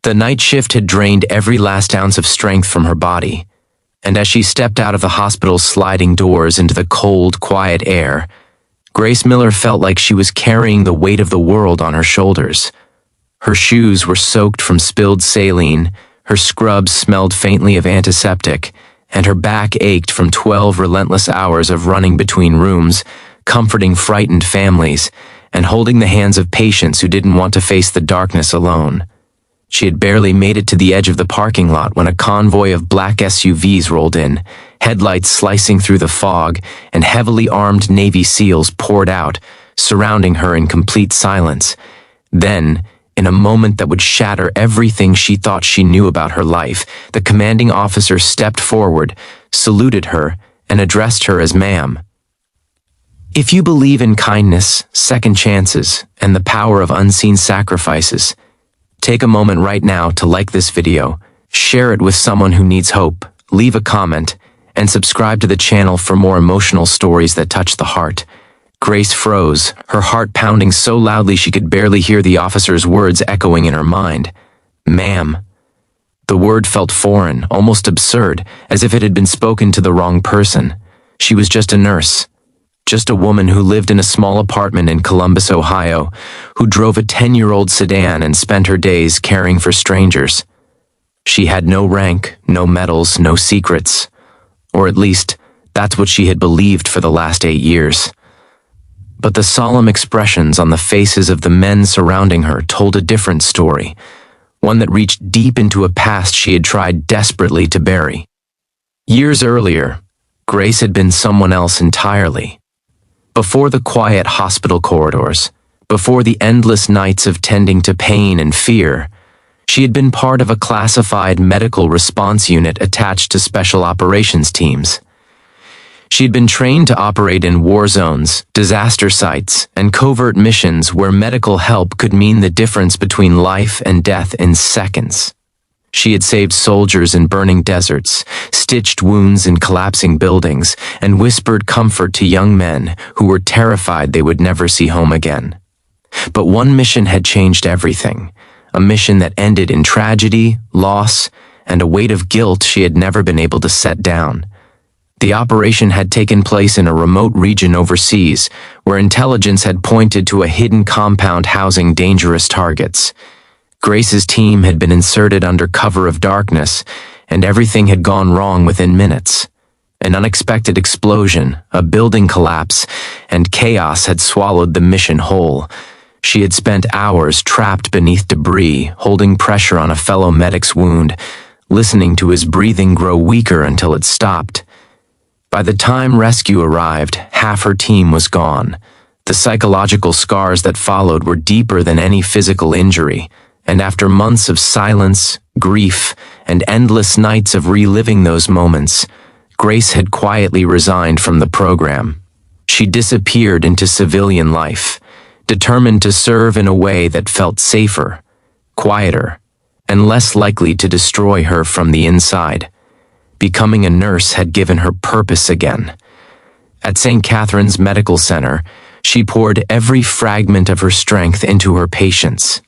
The night shift had drained every last ounce of strength from her body, and as she stepped out of the hospital's sliding doors into the cold, quiet air, Grace Miller felt like she was carrying the weight of the world on her shoulders. Her shoes were soaked from spilled saline, her scrubs smelled faintly of antiseptic, and her back ached from 12 relentless hours of running between rooms, comforting frightened families, and holding the hands of patients who didn't want to face the darkness alone. She had barely made it to the edge of the parking lot when a convoy of black SUVs rolled in, headlights slicing through the fog, and heavily armed Navy SEALs poured out, surrounding her in complete silence. Then, in a moment that would shatter everything she thought she knew about her life, the commanding officer stepped forward, saluted her, and addressed her as ma'am. If you believe in kindness, second chances, and the power of unseen sacrifices, take a moment right now to like this video, share it with someone who needs hope, leave a comment, and subscribe to the channel for more emotional stories that touch the heart. Grace froze, her heart pounding so loudly she could barely hear the officer's words echoing in her mind. Ma'am. The word felt foreign, almost absurd, as if it had been spoken to the wrong person. She was just a nurse. Just a woman who lived in a small apartment in Columbus, Ohio, who drove a 10-year-old sedan and spent her days caring for strangers. She had no rank, no medals, no secrets. Or at least, that's what she had believed for the last 8 years. But the solemn expressions on the faces of the men surrounding her told a different story, one that reached deep into a past she had tried desperately to bury. Years earlier, Grace had been someone else entirely. Before the quiet hospital corridors, before the endless nights of tending to pain and fear, she had been part of a classified medical response unit attached to special operations teams. She had been trained to operate in war zones, disaster sites, and covert missions where medical help could mean the difference between life and death in seconds. She had saved soldiers in burning deserts, stitched wounds in collapsing buildings, and whispered comfort to young men who were terrified they would never see home again. But one mission had changed everything, a mission that ended in tragedy, loss, and a weight of guilt she had never been able to set down. The operation had taken place in a remote region overseas, where intelligence had pointed to a hidden compound housing dangerous targets. Grace's team had been inserted under cover of darkness, and everything had gone wrong within minutes. An unexpected explosion, a building collapse, and chaos had swallowed the mission whole. She had spent hours trapped beneath debris, holding pressure on a fellow medic's wound, listening to his breathing grow weaker until it stopped. By the time rescue arrived, half her team was gone. The psychological scars that followed were deeper than any physical injury, and after months of silence, grief, and endless nights of reliving those moments, Grace had quietly resigned from the program. She disappeared into civilian life, determined to serve in a way that felt safer, quieter, and less likely to destroy her from the inside. Becoming a nurse had given her purpose again. At St. Catherine's Medical Center, she poured every fragment of her strength into her patients.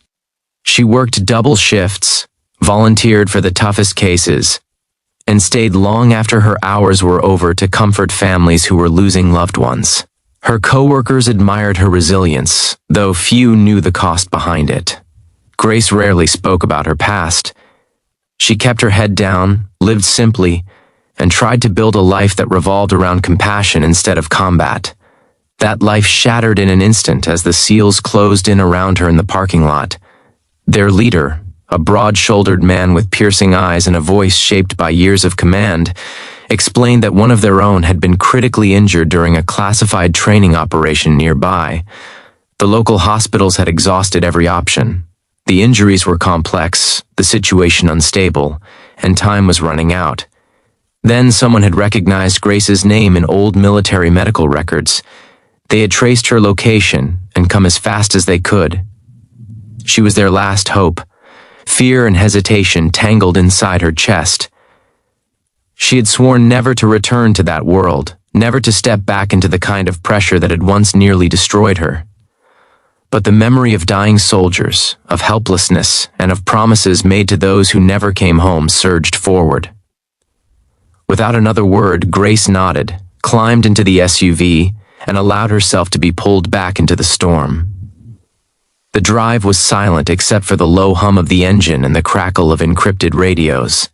She worked double shifts, volunteered for the toughest cases, and stayed long after her hours were over to comfort families who were losing loved ones. Her coworkers admired her resilience, though few knew the cost behind it. Grace rarely spoke about her past. She kept her head down, lived simply, and tried to build a life that revolved around compassion instead of combat. That life shattered in an instant as the SEALs closed in around her in the parking lot. Their leader, a broad-shouldered man with piercing eyes and a voice shaped by years of command, explained that one of their own had been critically injured during a classified training operation nearby. The local hospitals had exhausted every option. The injuries were complex, the situation unstable, and time was running out. Then someone had recognized Grace's name in old military medical records. They had traced her location and come as fast as they could. She was their last hope. Fear and hesitation tangled inside her chest. She had sworn never to return to that world, never to step back into the kind of pressure that had once nearly destroyed her. But the memory of dying soldiers, of helplessness, and of promises made to those who never came home surged forward. Without another word, Grace nodded, climbed into the SUV, and allowed herself to be pulled back into the storm. The drive was silent except for the low hum of the engine and the crackle of encrypted radios.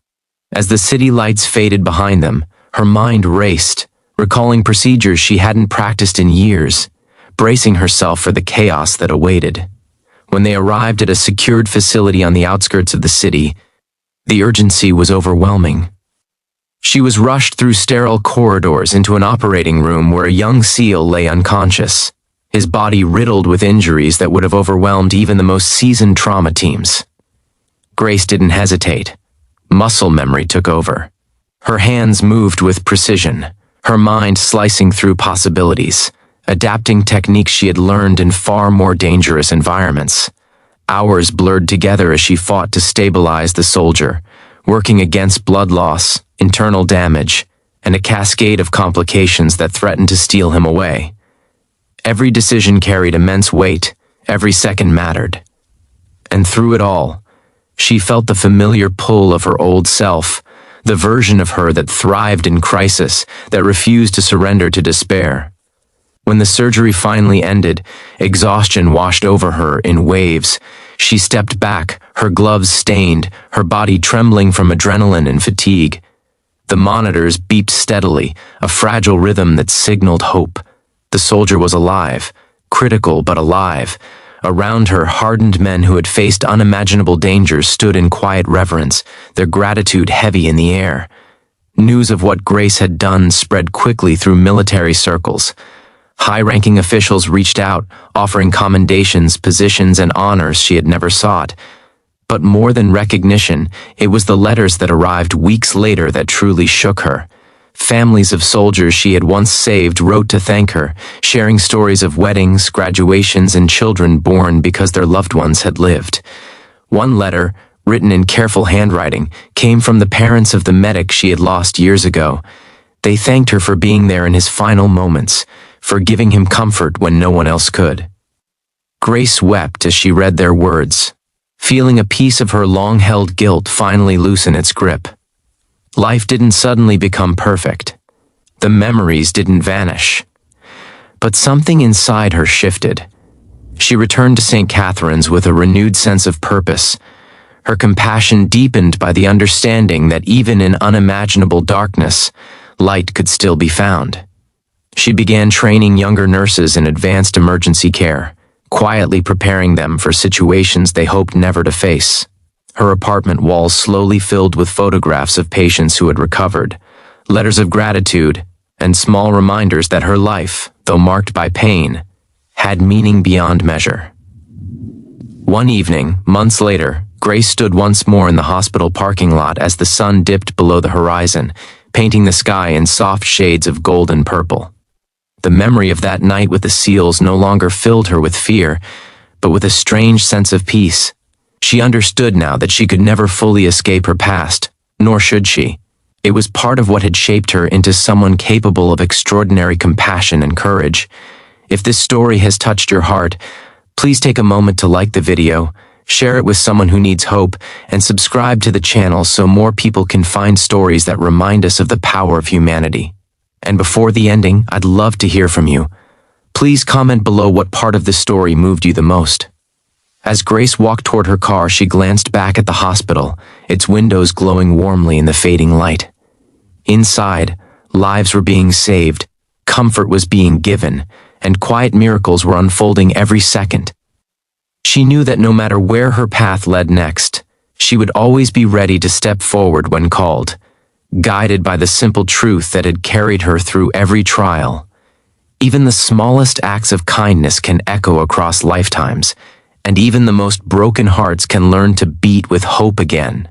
As the city lights faded behind them, her mind raced, recalling procedures she hadn't practiced in years, bracing herself for the chaos that awaited. When they arrived at a secured facility on the outskirts of the city, the urgency was overwhelming. She was rushed through sterile corridors into an operating room where a young SEAL lay unconscious, his body riddled with injuries that would have overwhelmed even the most seasoned trauma teams. Grace didn't hesitate. Muscle memory took over. Her hands moved with precision, her mind slicing through possibilities, adapting techniques she had learned in far more dangerous environments. Hours blurred together as she fought to stabilize the soldier, working against blood loss, internal damage, and a cascade of complications that threatened to steal him away. Every decision carried immense weight, every second mattered. And through it all, she felt the familiar pull of her old self, the version of her that thrived in crisis, that refused to surrender to despair. When the surgery finally ended, exhaustion washed over her in waves. She stepped back, her gloves stained, her body trembling from adrenaline and fatigue. The monitors beeped steadily, a fragile rhythm that signaled hope. The soldier was alive, critical but alive. Around her, hardened men who had faced unimaginable dangers stood in quiet reverence, their gratitude heavy in the air. News of what Grace had done spread quickly through military circles. High-ranking officials reached out, offering commendations, positions, and honors she had never sought. But more than recognition, it was the letters that arrived weeks later that truly shook her. Families of soldiers she had once saved wrote to thank her, sharing stories of weddings, graduations, and children born because their loved ones had lived. One letter, written in careful handwriting, came from the parents of the medic she had lost years ago. They thanked her for being there in his final moments, for giving him comfort when no one else could. Grace wept as she read their words, feeling a piece of her long-held guilt finally loosen its grip. Life didn't suddenly become perfect. The memories didn't vanish. But something inside her shifted. She returned to St. Catherine's with a renewed sense of purpose, her compassion deepened by the understanding that even in unimaginable darkness, light could still be found. She began training younger nurses in advanced emergency care, quietly preparing them for situations they hoped never to face. Her apartment walls slowly filled with photographs of patients who had recovered, letters of gratitude, and small reminders that her life, though marked by pain, had meaning beyond measure. One evening, months later, Grace stood once more in the hospital parking lot as the sun dipped below the horizon, painting the sky in soft shades of gold and purple. The memory of that night with the SEALs no longer filled her with fear, but with a strange sense of peace. She understood now that she could never fully escape her past, nor should she. It was part of what had shaped her into someone capable of extraordinary compassion and courage. If this story has touched your heart, please take a moment to like the video, share it with someone who needs hope, and subscribe to the channel so more people can find stories that remind us of the power of humanity. And before the ending, I'd love to hear from you. Please comment below what part of the story moved you the most. As Grace walked toward her car, she glanced back at the hospital, its windows glowing warmly in the fading light. Inside, lives were being saved, comfort was being given, and quiet miracles were unfolding every second. She knew that no matter where her path led next, she would always be ready to step forward when called, guided by the simple truth that had carried her through every trial. Even the smallest acts of kindness can echo across lifetimes, and even the most broken hearts can learn to beat with hope again.